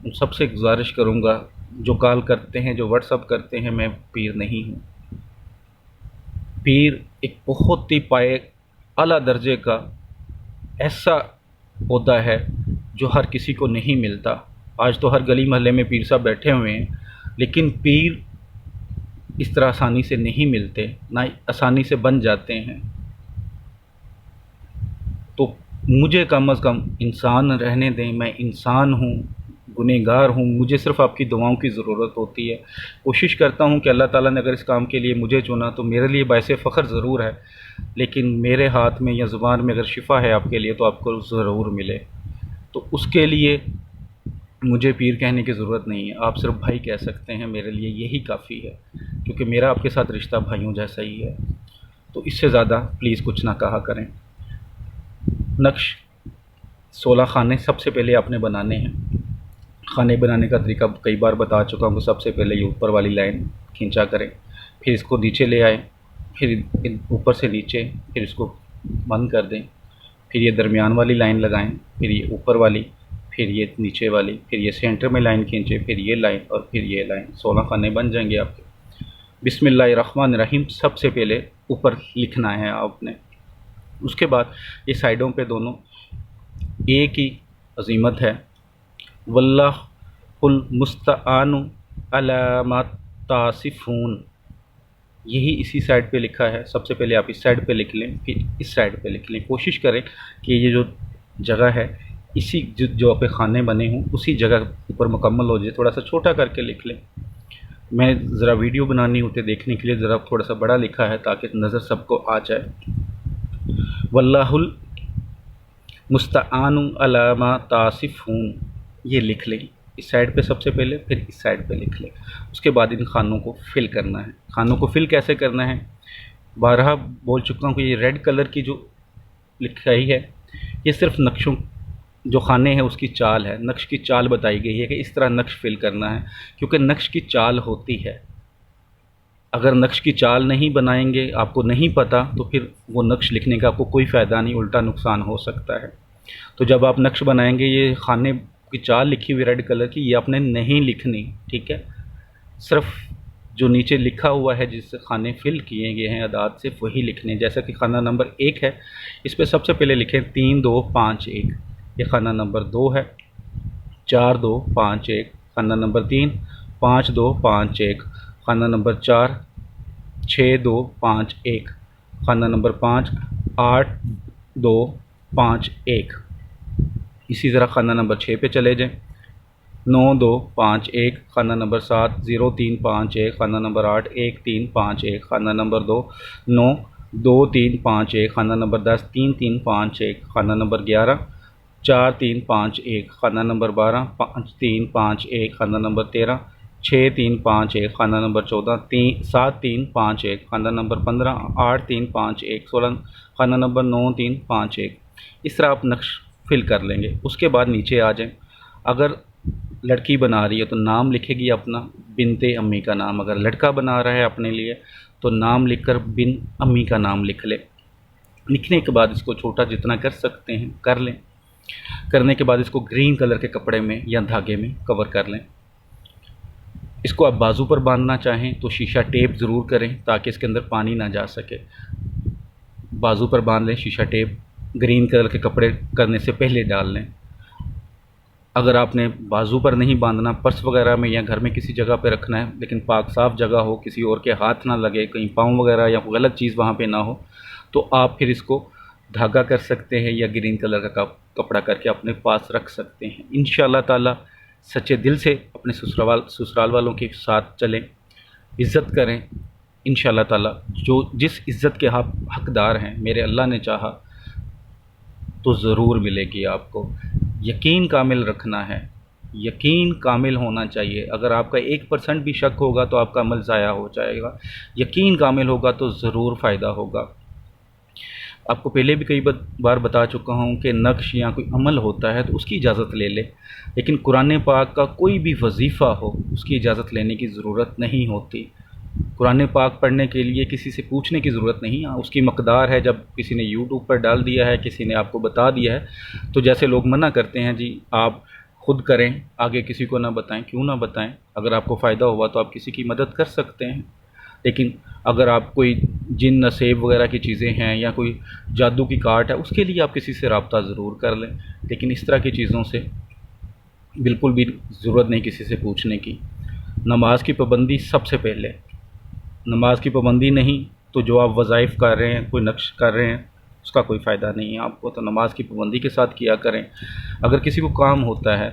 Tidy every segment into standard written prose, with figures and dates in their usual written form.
ان سب سے گزارش کروں گا جو کال کرتے ہیں، جو واٹس اپ کرتے ہیں، میں پیر نہیں ہوں۔ پیر ایک بہت ہی پائے اعلیٰ درجے کا ایسا عہدہ ہے جو ہر کسی کو نہیں ملتا۔ آج تو ہر گلی محلے میں پیر صاحب بیٹھے ہوئے ہیں، لیکن پیر اس طرح آسانی سے نہیں ملتے، نہ آسانی سے بن جاتے ہیں۔ تو مجھے کم از کم انسان رہنے دیں، میں انسان ہوں، گنہگار ہوں، مجھے صرف آپ کی دعاؤں کی ضرورت ہوتی ہے۔ کوشش کرتا ہوں کہ اللہ تعالیٰ نے اگر اس کام کے لیے مجھے چنا تو میرے لیے باعث فخر ضرور ہے، لیکن میرے ہاتھ میں یا زبان میں اگر شفا ہے آپ کے لیے تو آپ کو ضرور ملے۔ تو اس کے لیے مجھے پیر کہنے کی ضرورت نہیں ہے، آپ صرف بھائی کہہ سکتے ہیں، میرے لیے یہی کافی ہے، کیونکہ میرا آپ کے ساتھ رشتہ بھائیوں جیسا ہی ہے۔ تو اس سے زیادہ پلیز کچھ نہ کہا کریں۔ نقش 16 خانے سب سے پہلے آپ نے بنانے ہیں۔ خانے بنانے کا طریقہ کئی بار بتا چکا ہوں کہ سب سے پہلے یہ اوپر والی لائن کھینچا کریں، پھر اس کو نیچے لے آئیں، پھر اوپر سے نیچے، پھر اس کو بند کر دیں، پھر یہ درمیان والی لائن لگائیں، پھر یہ اوپر والی، پھر یہ نیچے والی، پھر یہ سینٹر میں لائن کھینچیں، پھر یہ لائن اور پھر یہ لائن۔ 16 خانے بن جائیں گے آپ کے۔ بسم اللہ الرحمن الرحیم سب سے پہلے اوپر لکھنا ہے آپ نے۔ اس کے بعد یہ سائڈوں پہ دونوں ایک ہی عظیمت ہے، واللہ المستعان علی ما تصفون، یہی اسی سائڈ پہ لکھا ہے۔ سب سے پہلے آپ اس سائڈ پہ لکھ لیں، پھر اس سائڈ پہ لکھ لیں۔ کوشش کریں کہ یہ جو جگہ ہے اسی جو پہ خانے بنے ہوں اسی جگہ اوپر مکمل ہو جائے۔ تھوڑا سا چھوٹا کر کے لکھ لیں، میں ذرا ویڈیو بنانی ہوتے دیکھنے کے لیے ذرا تھوڑا سا بڑا لکھا ہے تاکہ نظر سب کو آ جائے۔ واللہ المستعان علی ما تصفون، یہ لکھ لیں اس سائڈ پہ سب سے پہلے، پھر اس سائڈ پہ لکھ لیں۔ اس کے بعد ان خانوں کو فل کرنا ہے۔ خانوں کو فل کیسے کرنا ہے؟ بارہا بول چکا ہوں کہ یہ ریڈ کلر کی جو لکھائی ہے یہ صرف نقشوں جو خانے ہیں اس کی چال ہے، نقش کی چال بتائی گئی ہے کہ اس طرح نقش فل کرنا ہے، کیونکہ نقش کی چال ہوتی ہے۔ اگر نقش کی چال نہیں بنائیں گے، آپ کو نہیں پتہ، تو پھر وہ نقش لکھنے کا آپ کو کوئی فائدہ نہیں، الٹا نقصان ہو سکتا ہے۔ تو جب آپ نقش بنائیں گے، یہ خانے کی چال لکھی ہوئی ریڈ کلر کی یہ آپ نے نہیں لکھنی، ٹھیک ہے؟ صرف جو نیچے لکھا ہوا ہے جس سے خانے فل کیے گئے ہیں اعداد سے وہی لکھنے۔ جیسا کہ خانہ نمبر 1 ہے، اس پہ سب سے پہلے لکھیں 3 2 5 1، یہ خانہ نمبر 2 ہے، 4 2 5 1، خانہ نمبر 3 5 2 5 1، خانہ نمبر 4 6 2 5 1، خانہ نمبر 5 8 2 5 1۔ اسی طرح خانہ نمبر 6 پہ چلے جائیں، 9 2 5 1، خانہ نمبر 7 0 3 5 1، خانہ نمبر 8 1 3 5 1، خانہ نمبر 2 9 2 3 5 1، خانہ نمبر 10 3 3 5 1، خانہ نمبر 11 4 3 5 1، خانہ نمبر 12 5 3 5 1، خانہ نمبر 13 6 3 5 1، خانہ نمبر 14 7 3 5 1، خانہ نمبر 15 8 3 5 1، 16، خانہ نمبر 9 3 5 1۔ اس طرح آپ نقش فل کر لیں گے۔ اس کے بعد نیچے آ جائیں۔ اگر لڑکی بنا رہی ہے تو نام لکھے گی اپنا، بنت امی کا نام۔ اگر لڑکا بنا رہا ہے اپنے لیے تو نام لکھ کر بن امی کا نام لکھ لے۔ لکھنے کے بعد اس کو چھوٹا جتنا کر سکتے ہیں کر لیں۔ کرنے کے بعد اس کو گرین کلر کے کپڑے میں یا دھاگے میں کور کر لیں۔ اس کو آپ بازو پر باندھنا چاہیں تو شیشہ ٹیپ ضرور کریں تاکہ اس کے اندر پانی نہ جا سکے۔ بازو پر باندھ لیں شیشہ ٹیپ، گرین کلر کے کپڑے کرنے سے پہلے ڈال لیں۔ اگر آپ نے بازو پر نہیں باندھنا، پرس وغیرہ میں یا گھر میں کسی جگہ پہ رکھنا ہے لیکن پاک صاف جگہ ہو، کسی اور کے ہاتھ نہ لگے، کہیں پاؤں وغیرہ یا غلط چیز وہاں پہ نہ ہو، تو آپ پھر اس کو دھاگا کر سکتے ہیں یا گرین کلر کا کپڑا کر کے اپنے پاس رکھ سکتے ہیں۔ انشاءاللہ تعالی سچے دل سے اپنے سسرال والوں کے ساتھ چلیں، عزت کریں۔ انشاءاللہ تعالی جو جس عزت کے حقدار ہیں، میرے اللہ نے چاہا تو ضرور ملے گی آپ کو۔ یقین کامل رکھنا ہے، یقین کامل ہونا چاہیے۔ اگر آپ کا 1% بھی شک ہوگا تو آپ کا عمل ضائع ہو جائے گا۔ یقین کامل ہوگا تو ضرور فائدہ ہوگا۔ آپ کو پہلے بھی کئی بار بتا چکا ہوں کہ نقش یا کوئی عمل ہوتا ہے تو اس کی اجازت لے لے، لیکن قرآن پاک کا کوئی بھی وظیفہ ہو اس کی اجازت لینے کی ضرورت نہیں ہوتی۔ قرآن پاک پڑھنے کے لیے کسی سے پوچھنے کی ضرورت نہیں۔ اس کی مقدار ہے، جب کسی نے یوٹیوب پر ڈال دیا ہے، کسی نے آپ کو بتا دیا ہے، تو جیسے لوگ منع کرتے ہیں جی آپ خود کریں، آگے کسی کو نہ بتائیں، کیوں نہ بتائیں؟ اگر آپ کو فائدہ ہوا تو آپ کسی کی مدد کر سکتے ہیں، لیکن اگر آپ کوئی جن نصیب وغیرہ کی چیزیں ہیں یا کوئی جادو کی کارٹ ہے، اس کے لیے آپ کسی سے رابطہ ضرور کر لیں، لیکن اس طرح کی چیزوں سے بالکل بھی ضرورت نہیں کسی سے پوچھنے کی۔ نماز کی پابندی سب سے پہلے، نماز کی پابندی نہیں تو جو آپ وظائف کر رہے ہیں، کوئی نقش کر رہے ہیں، اس کا کوئی فائدہ نہیں ہے آپ کو، تو نماز کی پابندی کے ساتھ کیا کریں۔ اگر کسی کو کام ہوتا ہے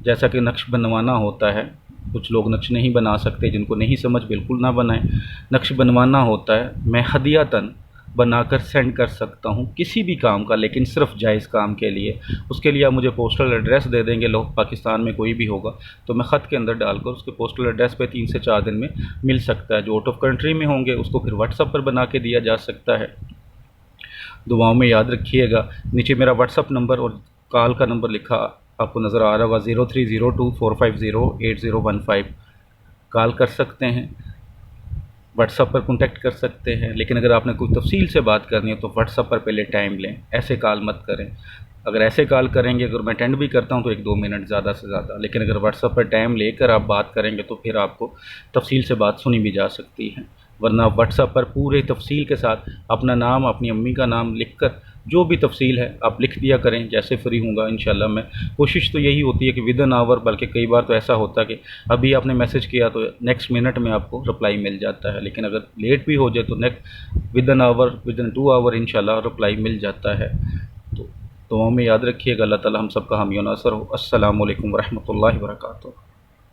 جیسا کہ نقش بنوانا ہوتا ہے، کچھ لوگ نقش نہیں بنا سکتے، جن کو نہیں سمجھ بالکل نہ بنائیں، نقش بنوانا ہوتا ہے، میں ہدیۃً بنا کر سینڈ کر سکتا ہوں کسی بھی کام کا، لیکن صرف جائز کام کے لیے۔ اس کے لیے آپ مجھے پوسٹل ایڈریس دے دیں گے، لوگ پاکستان میں کوئی بھی ہوگا تو میں خط کے اندر ڈال کر اس کے پوسٹل ایڈریس پہ 3 سے 4 دن میں مل سکتا ہے۔ جو آؤٹ آف کنٹری میں ہوں گے اس کو پھر واٹس ایپ پر بنا کے دیا جا سکتا ہے۔ دعاؤں میں یاد رکھیے گا، نیچے میرا واٹس ایپ نمبر اور کال کا نمبر لکھا آپ کو نظر آ رہا ہوگا، 0302450815، کال کر سکتے ہیں، واٹس ایپ پر کانٹیکٹ کر سکتے ہیں، لیکن اگر آپ نے کوئی تفصیل سے بات کرنی ہے تو واٹس ایپ پر پہلے ٹائم لیں، ایسے کال مت کریں۔ اگر ایسے کال کریں گے، اگر میں اٹینڈ بھی کرتا ہوں تو 1-2 منٹ زیادہ سے زیادہ، لیکن اگر واٹس ایپ پر ٹائم لے کر آپ بات کریں گے تو پھر آپ کو تفصیل سے بات سنی بھی جا سکتی ہے، ورنہ واٹس ایپ پر پورے تفصیل کے ساتھ اپنا نام، اپنی امی کا نام لکھ کر جو بھی تفصیل ہے آپ لکھ دیا کریں، جیسے فری ہوں گا انشاءاللہ میں کوشش تو یہی ہوتی ہے کہ ود ان آور، بلکہ کئی بار تو ایسا ہوتا ہے کہ ابھی آپ نے میسج کیا تو نیکسٹ منٹ میں آپ کو رپلائی مل جاتا ہے، لیکن اگر لیٹ بھی ہو جائے تو with in our, with in 2 آور انشاءاللہ رپلائی مل جاتا ہے۔ تو دعاؤں میں یاد رکھیے گا، اللہ تعالی ہم سب کا حامی و ناصر ہو۔ السلام علیکم ورحمۃ اللہ وبرکاتہ۔